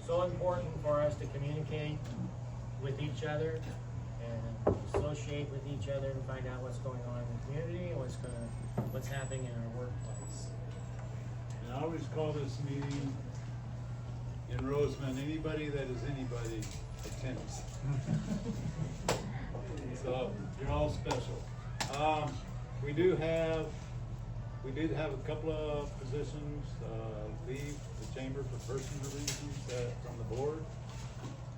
so important for us to communicate with each other and associate with each other and find out what's going on in the community and what's happening in our workplace. And I always call this meeting in Rosamond, anybody that is anybody attends. So you're all special. We did have a couple of positions leave the chamber for personal reasons from the board.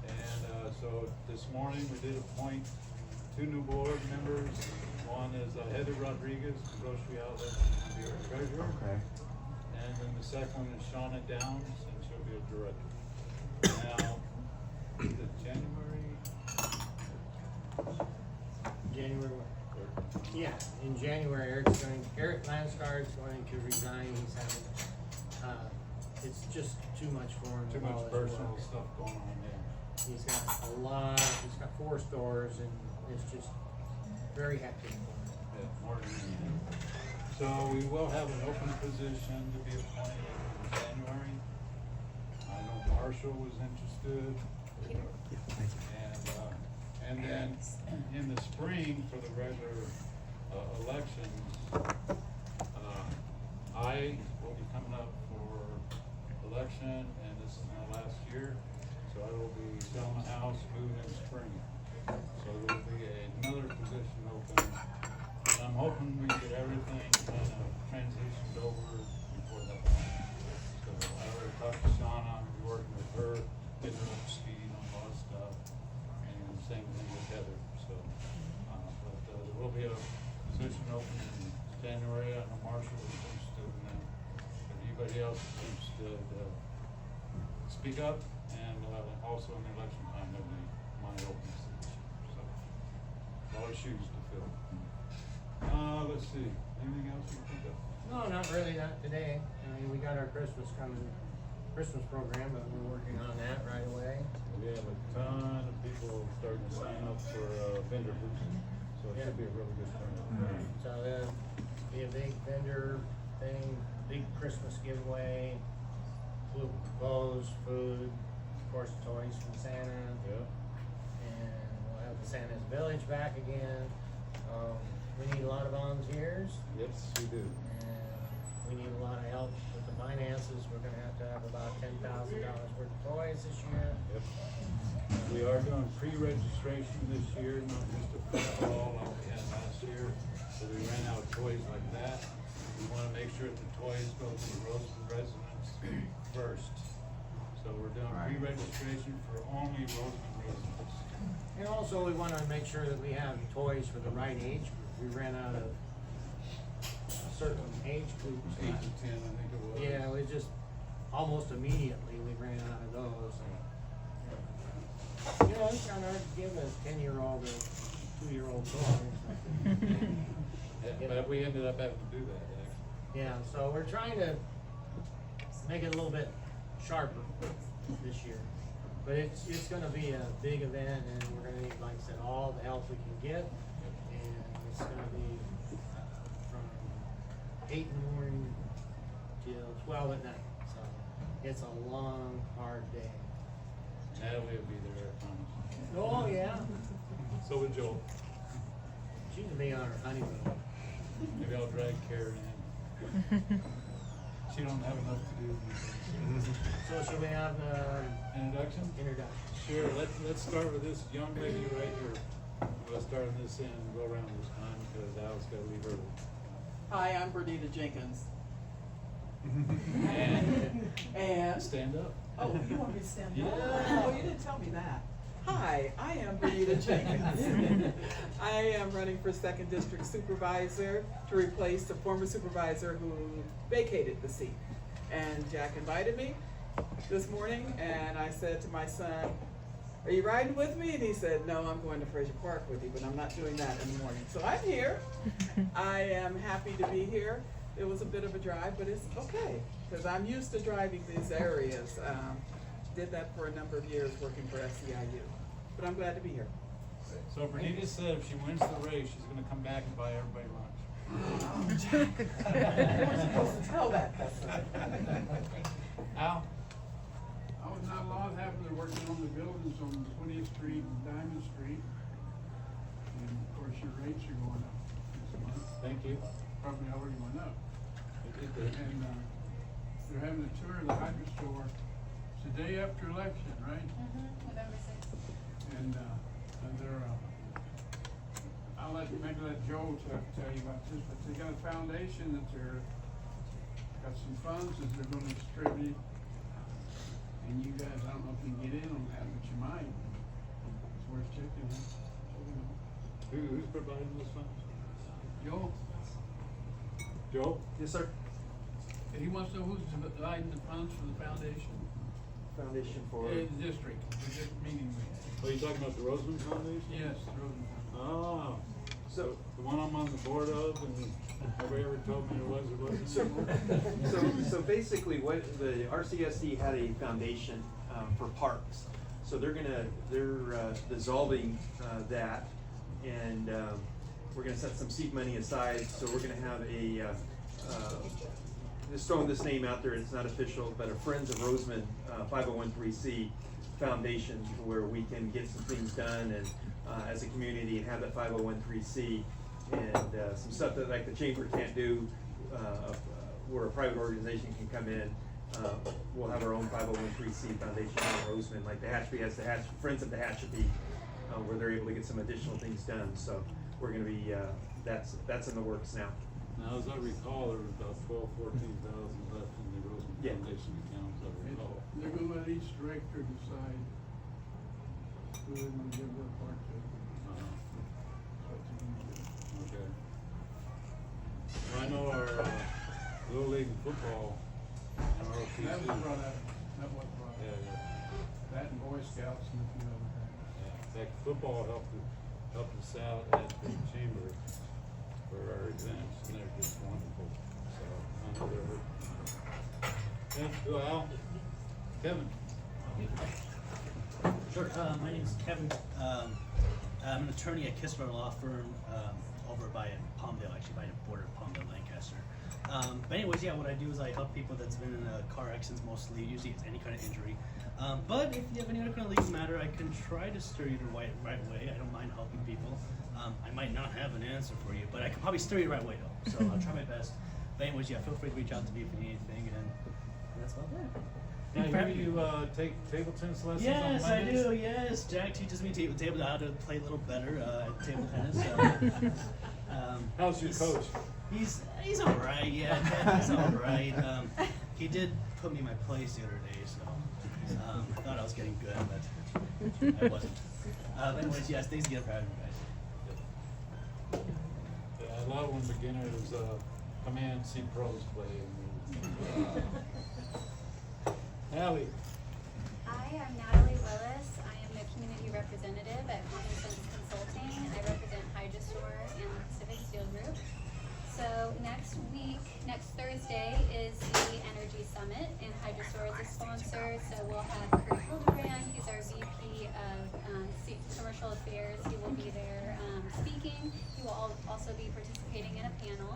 And so this morning we did appoint 2 new board members. One is Heather Rodriguez, from Grocery Outlet, she'll be our treasurer. Okay. And then the second one is Shauna Downs, and she'll be a director. Now, is it January? January what? Or- Yeah, in January, Eric Landstar is going to resign. He's having, it's just too much for him. Too with all much his personal work. stuff going on there. He's got 4 stores and it's just very hectic for him. Yeah, more than that. So we will have an open position to be appointed in January. I know Marshall was interested. And then in the spring for the regular elections, I will be coming up for election, and this is my last year. So I will be selling the house, moving in spring. So there will be another position open. And I'm hoping we get everything kind of transitioned over before that. So I already talked to Shauna, I'll be working with her, getting her up to speed on a lot of stuff. And same thing with Heather, so, but there will be a position open in January. I know Marshall is interested in that. If anybody else is interested, speak up, and also in the election time, there'll be my open position, so. A lot of shoes to fill. Let's see, anything else you can think of? No, not really, not today. I mean, we got our Christmas program, but we're working on that right away. We have a ton of people starting to sign up for vendor booths, so it should be a really good turnout. So there'll be a big vendor thing, big Christmas giveaway, clothes, food, of course, toys from Santa. Yeah. And we'll have the Santa's Village back again. We need a lot of volunteers. Yes, we do. And we need a lot of help with the finances. We're gonna have to have about $10,000 worth of toys this year. Yep. We are doing pre-registration this year, not just a free-for-all like we had last year. So we ran out of toys like that. We wanna make sure that the toys go to the Rosamond residents first. So we're doing pre-registration for only Rosamond residents. And also, we wanna make sure that we have toys for the right age group. We ran out of a certain age groups. 8 to 10, I think it was. Yeah, we just, almost immediately, we ran out of those. You know, it's kinda hard to give a 10-year-old a 2-year-old toy. Yeah, but we ended up having to do that, actually. Yeah, so we're trying to make it a little bit sharper this year. But it's gonna be a big event, and we're gonna need, like I said, all the help we can get. And it's gonna be from 8 in the morning till 12 at night. So it's a long, hard day. Natalie will be there, I promise. Oh, yeah. So would Joel. She's gonna be on her honeymoon. Maybe I'll drag Karen in. She don't have enough to do. So should we have Introduction? introduction? Sure, let's start with this young lady right here. We'll start on this end and go around this time because Al's gotta leave early. Hi, I'm Bernita Jenkins. And stand up. Oh, you want me to stand up? Yeah. Oh, you didn't tell me that. Hi, I am Bernita Jenkins. I am running for 2nd District Supervisor to replace the former supervisor who vacated the seat. And Jack invited me this morning, and I said to my son, "Are you riding with me?" And he said, "No, I'm going to Fraser Park with you, but I'm not doing that in the morning." So I'm here. I am happy to be here. It was a bit of a drive, but it's okay, because I'm used to driving these areas. Did that for a number of years working for SEIU, but I'm glad to be here. So Bernita said if she wins the race, she's gonna come back and buy everybody lunch. You weren't supposed to tell that. Al? I was not a lot happened. They're working on the buildings on 20th Street and Diamond Street. And of course, your rates are going up this month. Thank you. Probably already went up. It did. And, they're having a tour of the hydro store. It's the day after election, right? November 6th. And they're, maybe let Joe tell you about this, but they got a foundation that they're, got some funds that they're gonna distribute. And you guys, I don't know if you can get in on that, but you might. It's worth checking out. Who's providing those funds? Joe, Joe? Yes, sir. he wants to know who's providing the funds for the foundation. Foundation for. The district, the district meeting we had. Are you talking about the Rosamond Foundation? Yes, the Rosen Foundation. Oh, So, the one I'm on the board of, and nobody ever told me it wasn't. so basically what the RCSD had a foundation, for parks. So they're dissolving, that, and, we're gonna set some seed money aside, so we're gonna have just throwing this name out there, it's not official, but a Friends of Rosamond, 501(c) foundation where we can get some things done and, as a community and have that 501(c) and, some stuff that like the chamber can't do, where a private organization can come in. We'll have our own 501(c) foundation in Rosamond, like the Hatchby has the Friends of the Hatchby, where they're able to get some additional things done, so we're gonna be, that's in the works now. Now, as I recall, there was about 14,000 left in the Rosamond Yeah. Foundation account, as I recall. They're gonna let each director decide who they wanna give their part to. Uh-huh. That's what they're gonna do. Okay. Well, I know our, Little League football and our OTC. That was brought up, that was brought Yeah, up. yeah. That and Boy Scouts and a few other things. Yeah, in fact, football helped us out at the chamber for our events, and they're just wonderful, so I know they're working. Yeah, go Al. Kevin. Sure. My name's Kevin. I'm an attorney at Kistler Law Firm over by Palmdale, actually by the border of Palmdale, Lancaster. But anyways, yeah, what I do is I help people that's been in car accidents mostly. Usually it's any kind of injury. But if you have any other kind of legal matter, I can try to steer you the right way. I don't mind helping people. I might not have an answer for you, but I can probably steer you the right way though. So I'll try my best. But anyways, yeah, feel free to reach out to me if you need anything, and that's about it. Now, I hear you take table tennis lessons on Yes, I Mondays? do. Yes, Jack teaches me how to play a little better at table tennis. How's your coach? He's all right. Yeah, he's all right. He did put me in my place the other day, so I thought I was getting good, but I wasn't. But anyways, yes, thanks again for having me, guys. Yeah, I love when beginners come in and see pros play. Allie. I am Natalie Willis. I am the community representative at Common Sense Consulting. I represent Hydrostore and the Pacific Steel Group. So next Thursday is the Energy Summit, and Hydrostore is a sponsor. So we'll have Kurt Hildebrand, he's our VP of Commercial Affairs. He will be there speaking. He will also be participating in a panel.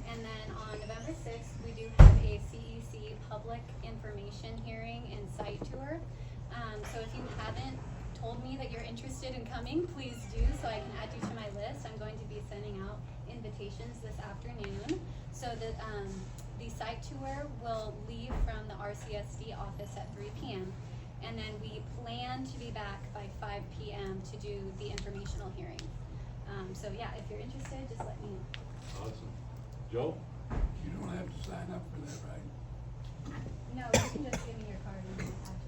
And then on November 6th, we do have a CEC public information hearing and site tour. So if you haven't told me that you're interested in coming, please do so I can add you to my list. I'm going to be sending out invitations this afternoon. So the site tour will leave from the RCSD office at 3 p.m. And then we plan to be back by 5 p.m. to do the informational hearing. So yeah, if you're interested, just let me know. Awesome. Joe? You don't have to sign up for that, right? No, you can just give me your card and I'll add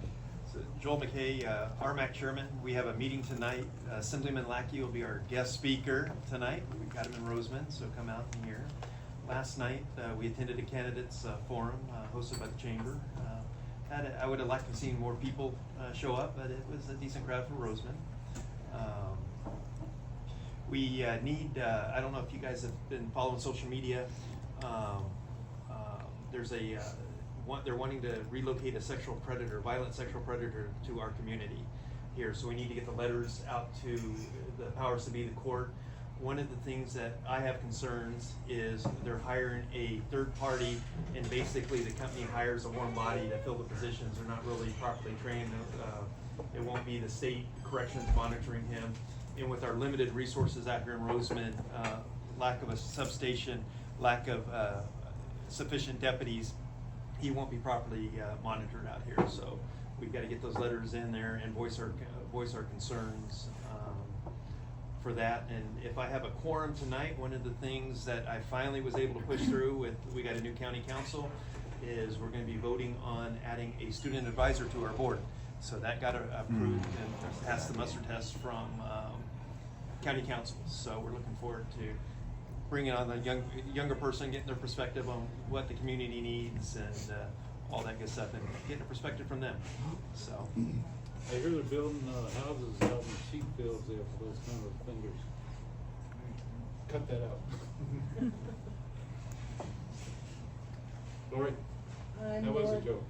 you. So Joel McKay, RMAC Chairman, we have a meeting tonight. Assemblyman Lackey will be our guest speaker tonight. We've got him in Rosamond, so come out and hear. Last night, we attended a candidates forum hosted by the Chamber. I would have liked to have seen more people show up, but it was a decent crowd for Rosamond. We need, I don't know if you guys have been following social media. There's they're wanting to relocate a violent sexual predator to our community here. So we need to get the letters out to the powers to be, the court. one of the things that I have concerns is they're hiring a third party, and basically the company hires a warm body to fill the positions. They're not really properly trained. It won't be the state corrections monitoring him. And with our limited resources out here in Rosamond, lack of a substation, lack of sufficient deputies, he won't be properly monitored out here. So we've got to get those letters in there and voice our concerns for that. And if I have a quorum tonight, one of the things that I finally was able to push through with, we got a new county council, is we're going to be voting on adding a student advisor to our board. So that got approved and passed the muster test from county council. So we're looking forward to bringing on the younger person, getting their perspective on what the community needs and all that good stuff, and getting a perspective from them. So. I hear they're building houses out in sheep fields there for those kind of fingers. Cut that out. Lori, that was a joke.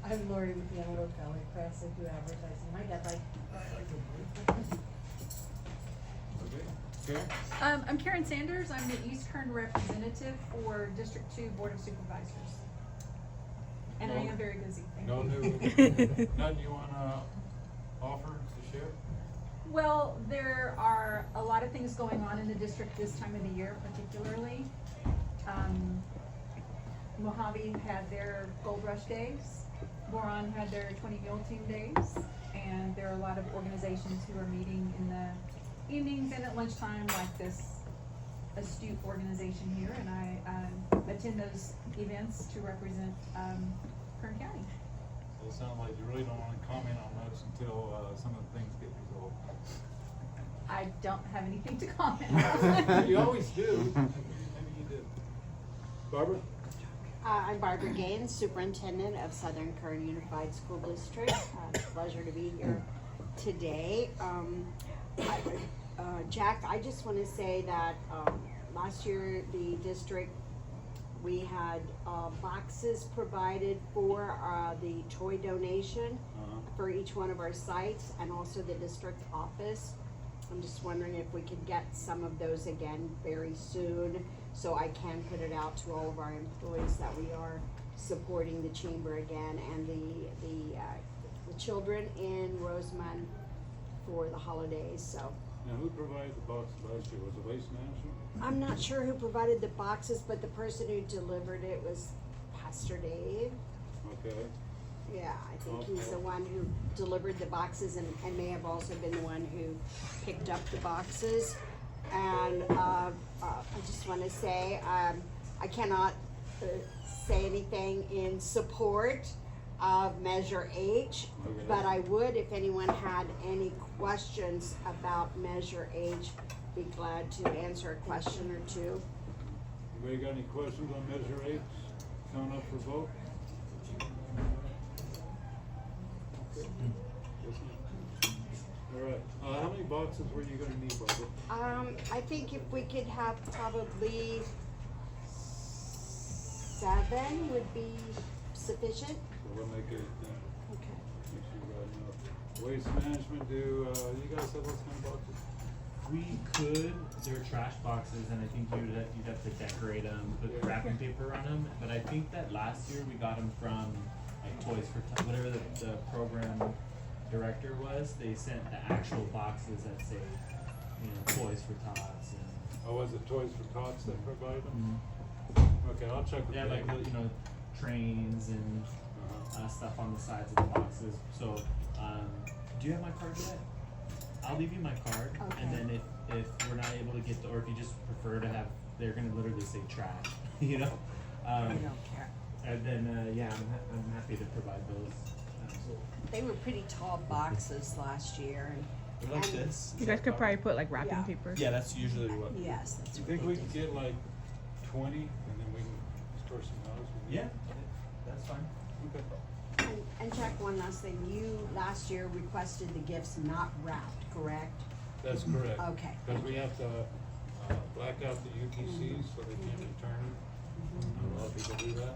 I'm Lori with the Antelope Valley Press. I do advertising. My dad Okay, Karen? I'm Karen Sanders. I'm the East Kern representative for District 2 Board of Supervisors. And I am very busy. Thank No you. new, nothing you wanna offer to share? Well, there are a lot of things going on in the district this time of the year, particularly. Mojave had their Gold Rush Days. Boron had their 20 Mule Team Days. And there are a lot of organizations who are meeting in the evenings and at lunchtime, like this astute organization here. And I attend those events to represent Kern County. So it sounds like you really don't wanna comment on much until, some of the things get resolved. I don't have anything to comment on. You always do. Maybe you did. Barbara? I'm Barbara Gaines, Superintendent of Southern Kern Unified School District. It's a pleasure to be here today. Jack, I just want to say that last year the district, we had boxes provided for the toy donation for each one of our sites, and also the district office. I'm just wondering if we could get some of those again very soon, so I can put it out to all of our employees that we are supporting the chamber again and the children in Rosamond for the holidays. So Now, who provided the box last year? Was it Waste Management? I'm not sure who provided the boxes, but the person who delivered it was Pastor Dave. Okay. Yeah, I think he's the one who delivered the boxes and may have also been the one who picked up the boxes. And I just want to say, I cannot say anything in support of Measure H, Okay. but I would, if anyone had any questions about Measure H, be glad to answer a question or two. Anybody got any questions on Measure H coming up for vote? All right, how many boxes were you gonna need, Barbara? I think if we could have probably 7 would be sufficient. So we'll make it, Okay. make sure you got enough. Waste Management, do you guys have those kind of boxes? We could, they're trash boxes, and I think you'd have to decorate them, put wrapping paper on them, but I think that last year we got them from, like, Toys for Tots, whatever the program director was, they sent the actual boxes that say, Toys for Tots, and. Oh, was it Toys for Tots that provided them? Mhm. Okay, I'll check with They have, them. like, trains and, stuff on the sides of the boxes, so, do you have my card yet? I'll leave you my card, Okay. and then if we're not able to get, or if you just prefer to have, they're gonna literally say trash, you know? I don't care. And then, I'm happy to provide those. They were pretty tall boxes last year. They're like And- this. You guys could probably put like wrapping Yeah. paper. Yeah, that's usually what. Yes, that's You what think they we did. can get like 20 and then we can store some of those? Yeah, that's fine. Okay. And Jack, one last thing, you last year requested the gifts not wrapped, correct? That's correct. Okay. Because we have to black out the UPCs so they can't return them. A lot of people do that.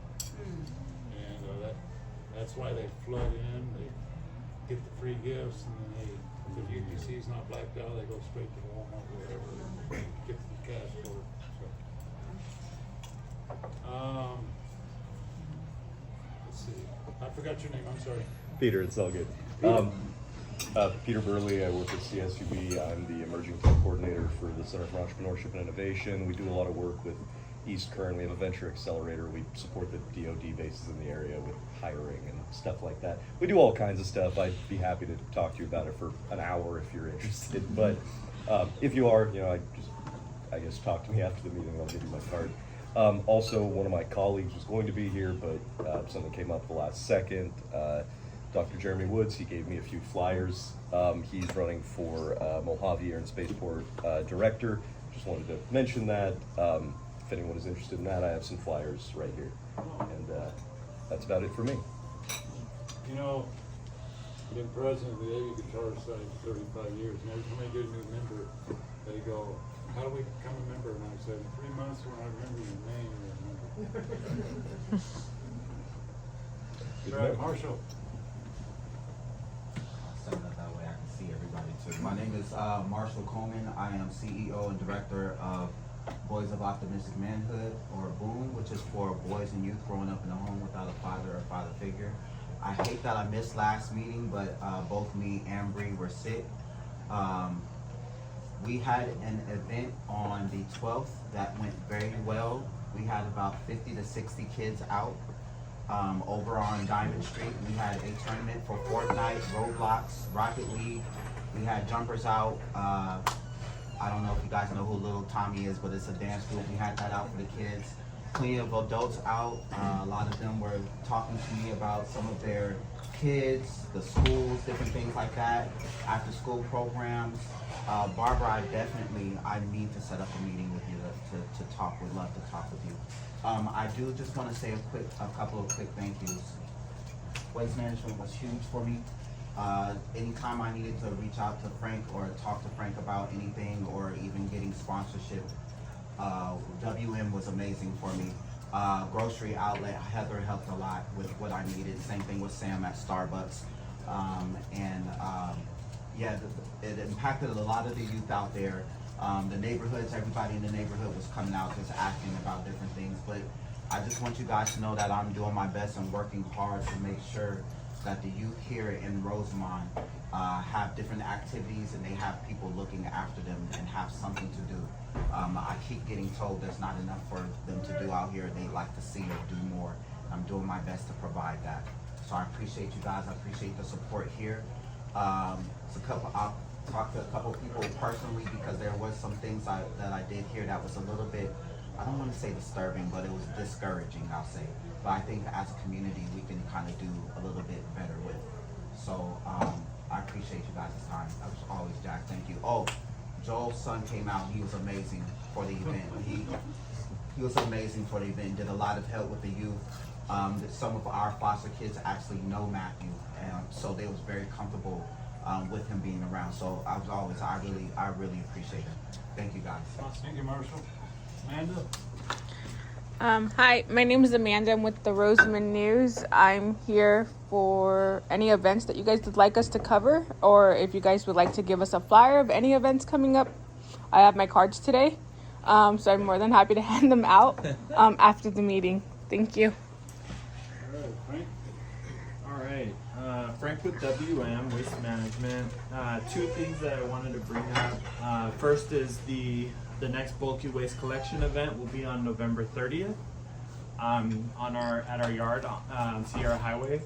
And that's why they flood in. get the free gifts, and then they, if the UPC is not blacked out, they go straight to Walmart or whatever, and get the cash for it, so. Let's see, I forgot your name, I'm sorry. Peter, it's all good. Peter Burley, I work at CSUB. I'm the Emerging Tech Coordinator for the Center for Entrepreneurship and Innovation. We do a lot of work with East Kern. We have a venture accelerator. We support the DoD bases in the area with hiring and stuff like that. We do all kinds of stuff. I'd be happy to talk to you about it for an hour if you're interested. But if you are, I guess talk to me after the meeting. I'll give you my card. Also, one of my colleagues was going to be here, but something came up at the last second. Dr. Jeremy Woods, he gave me a few flyers. He's running for Mojave Air and Spaceport Director. Just wanted to mention that. If anyone is interested in that, I have some flyers right here. And that's about it for me. You know, been president of the Navy Guitar Society for 35 years, and every time I get a new member, they go, how do we become a member? And I said, in 3 months when I remember your name, you're a member. Good All right, night. Marshall. Set it up that way I can see everybody too. My name is Marshall Coleman. I am CEO and Director of Boys of Optimistic Manhood, or BOOM, which is for boys and youth growing up in a home without a father or father figure. I hate that I missed last meeting, but both me and Bree were sick. We had an event on the 12th that went very well. We had about 50 to 60 kids out. Over on Diamond Street, we had a tournament for Fortnite, Roblox, Rocket League. We had jumpers out. I don't know if you guys know who Little Tommy is, but it's a dance group. We had that out for the kids. Plenty of adults out. A lot of them were talking to me about some of their kids, the schools, different things like that, after school programs. Barbara, I need to set up a meeting with you to talk. Would love to talk with you. I do just want to say a couple of quick thank yous. Waste management was huge for me. Anytime I needed to reach out to Frank or talk to Frank about anything or even getting sponsorship, WM was amazing for me. Grocery outlet, Heather helped a lot with what I needed. Same thing with Sam at Starbucks. Yeah, it impacted a lot of the youth out there. The neighborhoods, everybody in the neighborhood was coming out just asking about different things. But I just want you guys to know that I'm doing my best and working hard to make sure that the youth here in Rosamond have different activities and they have people looking after them and have something to do. I keep getting told there's not enough for them to do out here. They'd like to see or do more. I'm doing my best to provide that. So I appreciate you guys. I appreciate the support here. I'll talk to a couple people personally because there was some things that I did hear that was a little bit, I don't want to say disturbing, but it was discouraging, I'll say. But I think as a community, we can kind of do a little bit better with. So I appreciate you guys' time. That was always Jack. Thank you. Oh, Joel's son came out. He was amazing for the event. He was amazing for the event. Did a lot of help with the youth. Some of our foster kids actually know Matthew, and so they was very comfortable with him being around. So I really appreciate it. Thank you guys. Thank you, Marshall. Amanda? Hi, my name is Amanda. I'm with the Rosamond News. I'm here for any events that you guys would like us to cover, or if you guys would like to give us a flyer of any events coming up. I have my cards today, so I'm more than happy to hand them out after the meeting. Thank you. All right, Frank? All right, Frank with WM Waste Management. Two things that I wanted to bring up. First is the next bulky waste collection event will be on November 30th at our yard on Sierra Highway.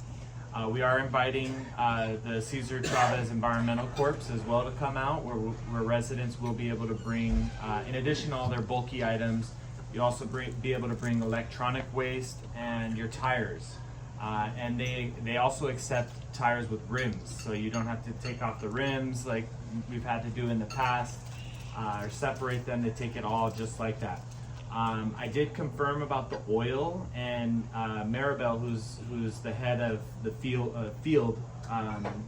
We are inviting the Cesar Chavez Environmental Corps as well to come out, where residents will be able to bring, in addition to all their bulky items, you'll also be able to bring electronic waste and your tires. And they also accept tires with rims, so you don't have to take off the rims like we've had to do in the past, or separate them. They take it all just like that. I did confirm about the oil, and Maribel, who's the head of the field,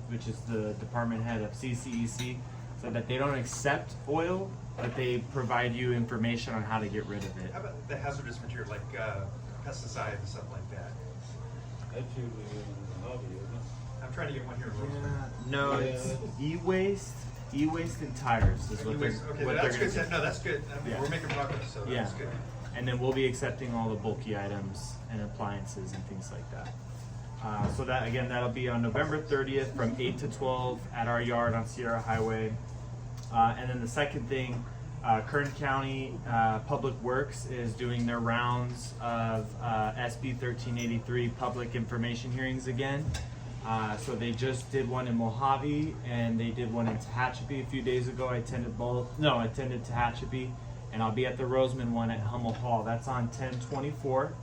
which is the department head of CCEC, said that they don't accept oil, but they provide you information on how to get rid of it. How about the hazardous material, like pesticides and stuff like that? That's usually in the hobby, isn't it? I'm trying to get one here in Rosemont. No, it's e-waste and tires is what they're Okay, what that's they're good. gonna No, that's good. I mean, Yeah. we're making progress, so Yeah. that's good. And then we'll be accepting all the bulky items and appliances and things like that. So that again, that'll be on November 30th from 8 to 12 at our yard on Sierra Highway. And then the second thing, Kern County Public Works is doing their rounds of SB 1383 public information hearings again. So they just did one in Mojave and they did one in Tehachapi a few days ago. I attended both. No, I attended Tehachapi, and I'll be at the Rosamond one at Hummel Hall. That's on 10/24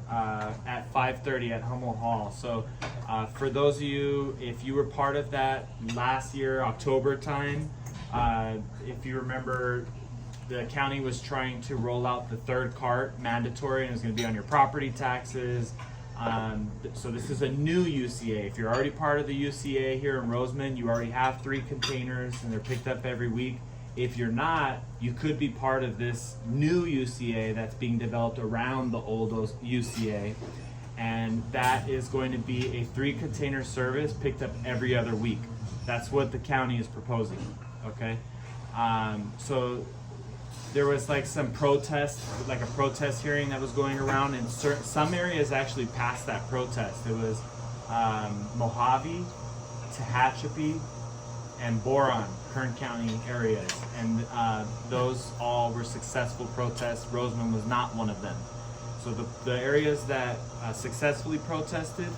at 5:30 at Hummel Hall. So for those of you, if you were part of that last year, October time, if you remember, the county was trying to roll out the third cart mandatory, and it was going to be on your property taxes. So this is a new UCA. If you're already part of the UCA here in Rosamond, you already have 3 containers and they're picked up every week. If you're not, you could be part of this new UCA that's being developed around the old UCA. And that is going to be a 3 container service picked up every other week. That's what the county is proposing, okay? So there was like some protest, like a protest hearing that was going around, and some areas actually passed that protest. It was Mojave, Tehachapi, and Boron, Kern County areas, and those all were successful protests. Rosamond was not one of them. So the areas that successfully protested,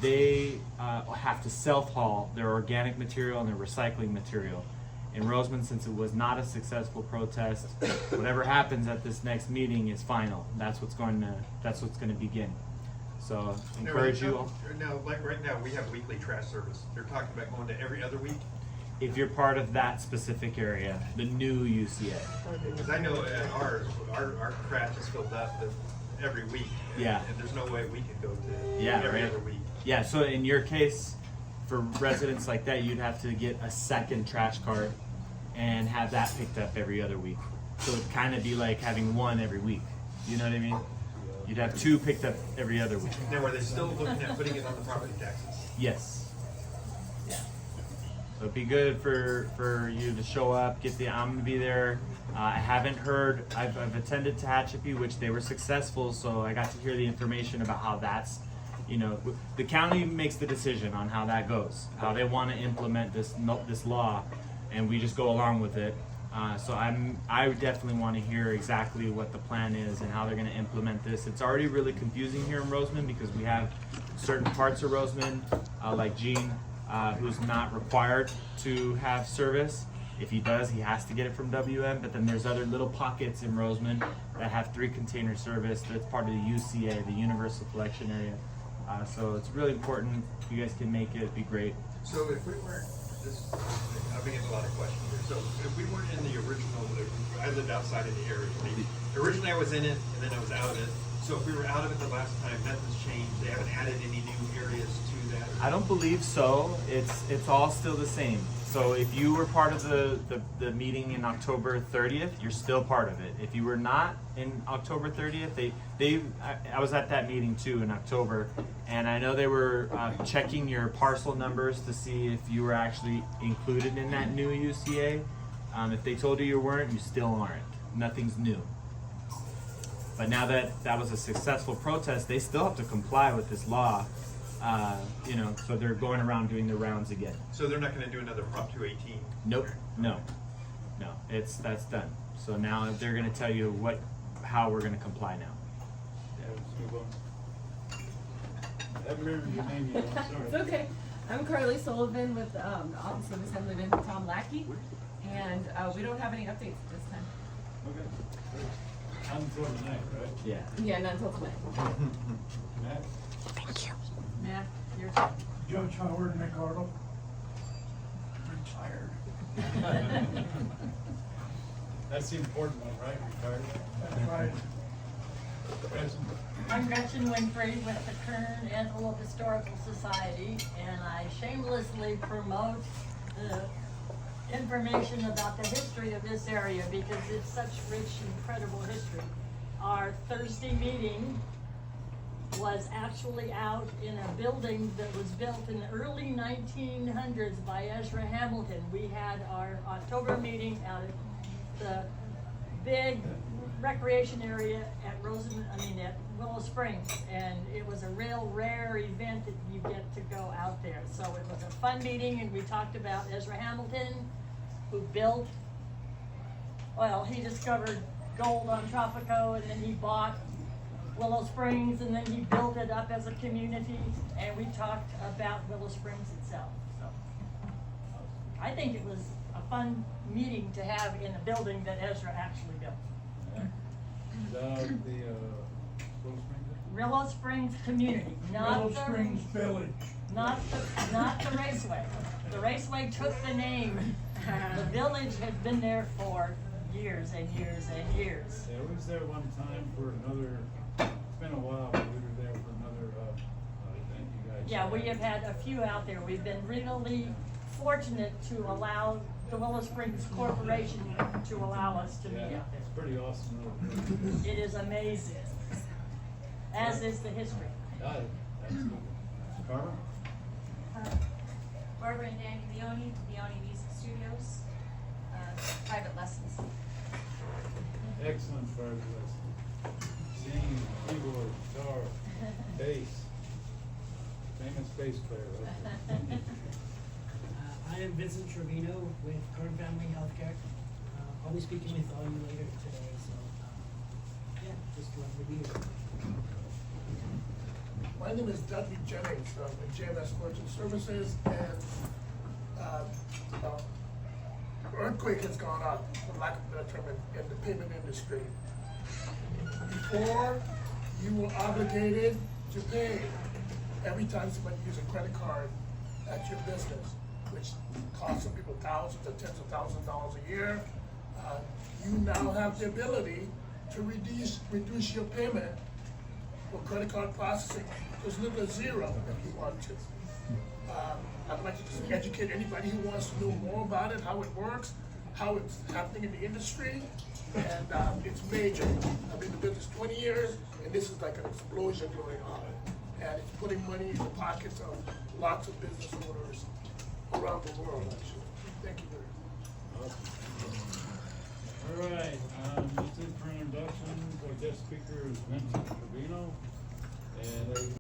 they have to self-haul their organic material and their recycling material. In Rosamond, since it was not a successful protest, whatever happens at this next meeting is final. That's what's going to begin. So encourage you all. Now, like right now, we have weekly trash service. They're talking about going to every other week. If you're part of that specific area, the new UCA. Because I know at ours, our trash is filled up every week. Yeah. And there's no way we could go to Yeah, every right. other week. Yeah, so in your case, for residents like that, you'd have to get a second trash cart and have that picked up every other week. So it'd kind of be like having one every week. You know what I mean? You'd have 2 picked up every other week. Now, are they still looking at putting it on the property taxes? Yes. Yeah. So it'd be good for you to show up, I'm gonna be there. I haven't heard, I've attended Tehachapi, which they were successful, so I got to hear the information about how that's, the county makes the decision on how that goes, how they want to implement this law, and we just go along with it. So I definitely want to hear exactly what the plan is and how they're going to implement this. It's already really confusing here in Rosamond because we have certain parts of Rosamond, like Gene, who's not required to have service. If he does, he has to get it from WM, but then there's other little pockets in Rosamond that have 3 container service. That's part of the UCA, the Universal Collection Area. So it's really important. If you guys can make it, it'd be great. So if we weren't, I've been getting a lot of questions here. So if we weren't in the original, I lived outside of the area. Originally I was in it, and then I was out of it. So if we were out of it the last time, nothing's changed. They haven't added any new areas to that? I don't believe so. It's all still the same. So if you were part of the meeting in October 30th, you're still part of it. If you were not in October 30th, I was at that meeting too in October, and I know they were checking your parcel numbers to see if you were actually included in that new UCA. If they told you weren't, you still aren't. Nothing's new. But now that was a successful protest, they still have to comply with this law. So they're going around doing the rounds again. So they're not going to do another Prop 218? Nope. No. That's done. So now they're going to tell you how we're going to comply now. Yeah, let's move on. I haven't remembered your name yet, I'm sorry. It's okay. I'm Carly Sullivan with the Office of Assemblyman Tom Lackey, and we don't have any updates at this time. Okay. Until tonight, right? Yeah. Yeah, not until tonight. Matt? Thank you. Matt, your turn. Judge Howard McArdle. Retired. That's the important one, right? Retired? That's right. I'm Gretchen Winfrey with the Kern Antelope Historical Society, and I shamelessly promote the information about the history of this area because it's such rich, incredible history. Our Thursday meeting was actually out in a building that was built in the early 1900s by Ezra Hamilton. We had our October meeting out at the big recreation area at at Willow Springs, and it was a real rare event that you get to go out there. So it was a fun meeting, and we talked about Ezra Hamilton, who built, well, he discovered gold on Tropico, and then he bought Willow Springs, and then he built it up as a community, and we talked about Willow Springs itself. So I think it was a fun meeting to have in a building that Ezra actually built. Willow Springs community, not Willow the Springs Village. not the raceway. The raceway took the name. The village had been there for years and years and years. Yeah, we was there one time for another, it's been a while, but we were there for another, event you guys. Yeah, we have had a few out there. We've been really fortunate to allow the Willow Springs Corporation to allow us to be Yeah, out there. it's pretty awesome little place. It is amazing, as is the history. Got it, absolutely. Carmen? Barbara and Danny Leone, Leone Music Studios, private lessons. Excellent private lesson. Singing, keyboard, guitar, bass. Famous bass player, right? I am Vincent Trevino with Kern Family Healthcare. I'll be speaking with all you later today, so yeah, just lovely to be here. My name is Dudley Jennings from JMS Merchant Services, and earthquake has gone up, for lack of a better term, in the payment industry. Before, you were obligated to pay every time somebody used a credit card at your business, which costs some people thousands or tens of thousands of dollars a year. You now have the ability to reduce your payment for credit card processing to as little as zero if you want to. I'd like to just educate anybody who wants to know more about it, how it works, how it's happening in the industry, and it's major. I've been in the business 20 years, and this is like an explosion going on. And it's putting money in the pockets of lots of business owners around the world, actually. Thank you very much. All right, that's it for introductions. Our guest speaker is Vincent Trevino, and